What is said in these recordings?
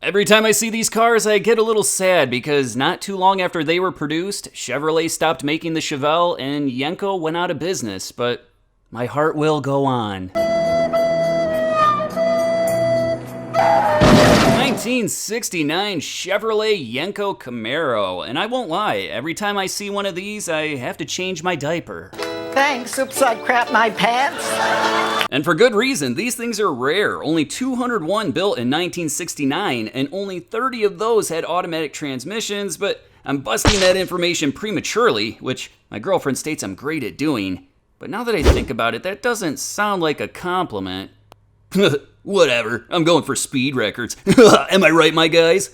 Every time I see these cars, I get a little sad because not too long after they were produced, Chevrolet stopped making the Chevelle and Yenko went out of business, but my heart will go on. 1969 Chevrolet Yenko Camaro, and I won't lie, every time I see one of these, I have to change my diaper. Thanks, oops, I crapped my pants. And for good reason, these things are rare. Only 201 built in 1969, and only 30 of those had automatic transmissions, but I'm busting that information prematurely, which my girlfriend states I'm great at doing. But now that I think about it, that doesn't sound like a compliment. Whatever, I'm going for speed records. Am I right, my guys?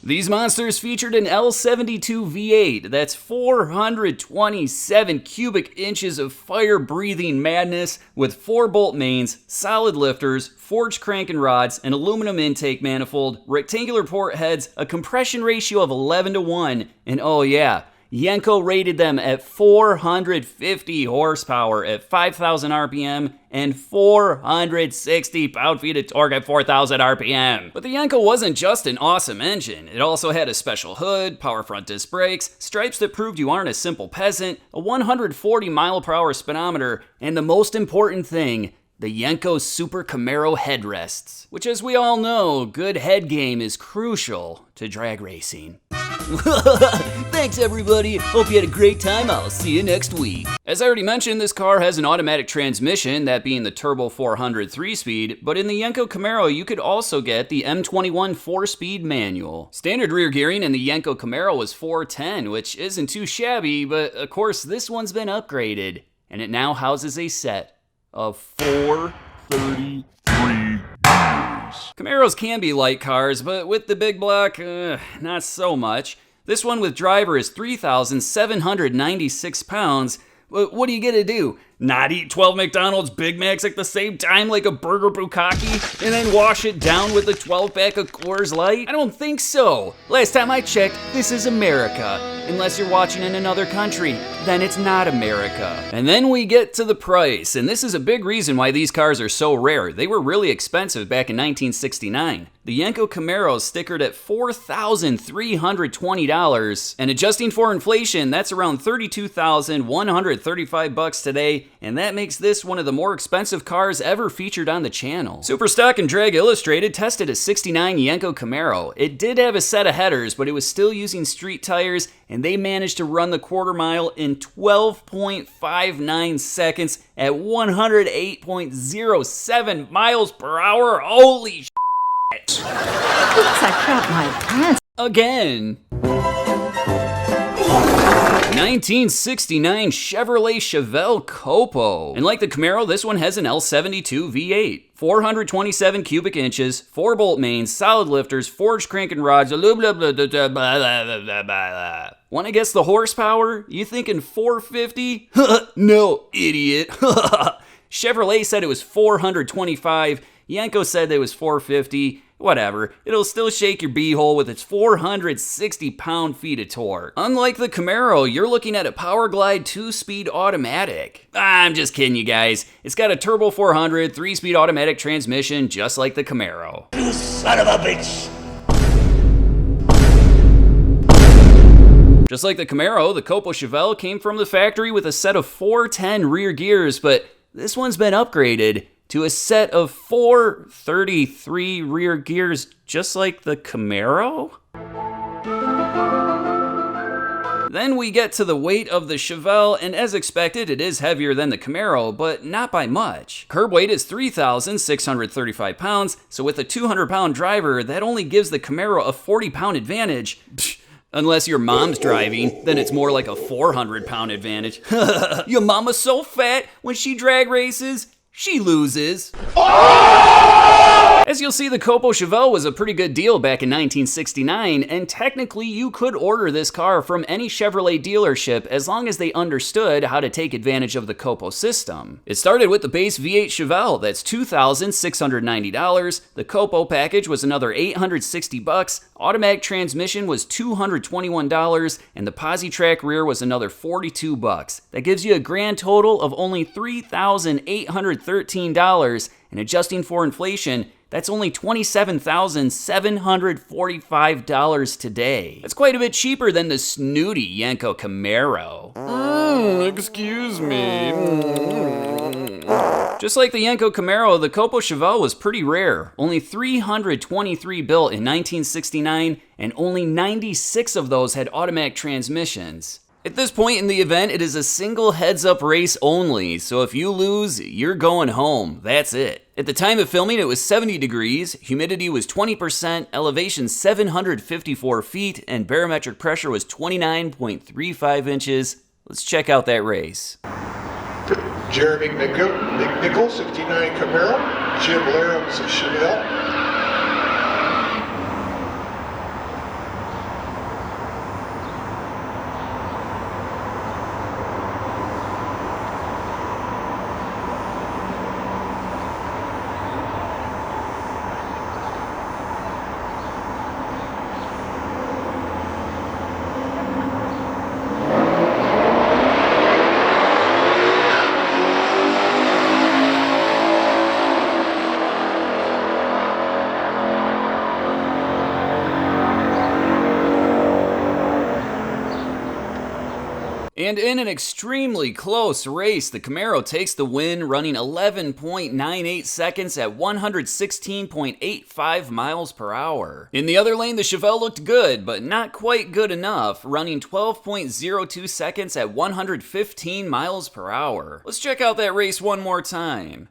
These monsters featured an L72 V8, that's 427 cubic inches of fire-breathing madness with 4-bolt mains, solid lifters, forged cranking rods, an aluminum intake manifold, rectangular port heads, a compression ratio of 11:1, and oh yeah, Yenko rated them at 450 horsepower at 5,000 RPM and 460 pound-feet of torque at 4,000 RPM. But the Yenko wasn't just an awesome engine. It also had a special hood, power front disc brakes, stripes that proved you aren't a simple peasant, a 140 mile-per-hour speedometer, and the most important thing, the Yenko Super Camaro headrests, which as we all know, good head game is crucial to drag racing. Thanks everybody, hope you had a great time, I'll see you next week. As I already mentioned, this car has an automatic transmission, that being the Turbo 400 3-speed, but in the Yenko Camaro you could also get the M21 4-speed manual. Standard rear gearing in the Yenko Camaro was 410, which isn't too shabby, but of course this one's been upgraded, and it now houses a set of 433 Camaros can be light cars, but with the big block, not so much. This one with driver is 3,796 pounds. What are you gonna do? Not eat 12 McDonald's Big Macs at the same time like a burger bukkake? And then wash it down with a 12-pack of Coors Light? I don't think so. Last time I checked, this is America. Unless you're watching in another country, then it's not America. And then we get to the price, and this is a big reason why these cars are so rare. They were really expensive back in 1969. The Yenko Camaro is stickered at $4,320, and adjusting for inflation, that's around $32,135 today, and that makes this one of the more expensive cars ever featured on the channel. Superstock and Drag Illustrated tested a 69 Yenko Camaro. It did have a set of headers, but it was still using street tires, and they managed to run the quarter mile in 12.59 seconds at 108.07 miles per hour. Holy shit! Oops, I crapped my pants. Again. 1969 Chevrolet Chevelle COPO. And like the Camaro, this one has an L72 V8. 427 cubic inches, 4-bolt mains, solid lifters, forged cranking rods, blah, blah, blah, blah, blah, blah, blah, blah, blah. Wanna guess the horsepower? You thinking 450? No, idiot. Chevrolet said it was 425. Yenko said it was 450. Whatever, it'll still shake your beehole with its 460 pound-feet of torque. Unlike the Camaro, you're looking at a Powerglide 2-speed automatic. I'm just kidding you guys. It's got a Turbo 400 3-speed automatic transmission just like the Camaro. You son of a bitch! Just like the Camaro, the COPO Chevelle came from the factory with a set of 410 rear gears, but this one's been upgraded to a set of 433 rear gears, just like the Camaro? Then we get to the weight of the Chevelle, and as expected, it is heavier than the Camaro, but not by much. Curb weight is 3,635 pounds, so with a 200-pound driver, that only gives the Camaro a 40-pound advantage. Unless your mom's driving, then it's more like a 400-pound advantage. Your mama's so fat, when she drag races, she loses. As you'll see, the COPO Chevelle was a pretty good deal back in 1969, and technically you could order this car from any Chevrolet dealership as long as they understood how to take advantage of the COPO system. It started with the base V8 Chevelle, that's $2,690. The COPO package was another $860. Automatic transmission was $221, and the Posi-Track rear was another $42. That gives you a grand total of only $3,813, and adjusting for inflation, that's only $27,745 today. That's quite a bit cheaper than the snooty Yenko Camaro. Excuse me. Just like the Yenko Camaro, the COPO Chevelle was pretty rare. Only 323 built in 1969, and only 96 of those had automatic transmissions. At this point in the event, it is a single heads-up race only, so if you lose, you're going home. That's it. At the time of filming, it was 70 degrees, humidity was 20%, elevation 754 feet, and barometric pressure was 29.35 inches. Let's check out that race. Jeremy McNichol, 69 Camaro, Chevrolet Chevelle. And in an extremely close race, the Camaro takes the win, running 11.98 seconds at 116.85 miles per hour. In the other lane, the Chevelle looked good, but not quite good enough, running 12.02 seconds at 115 miles per hour. Let's check out that race one more time.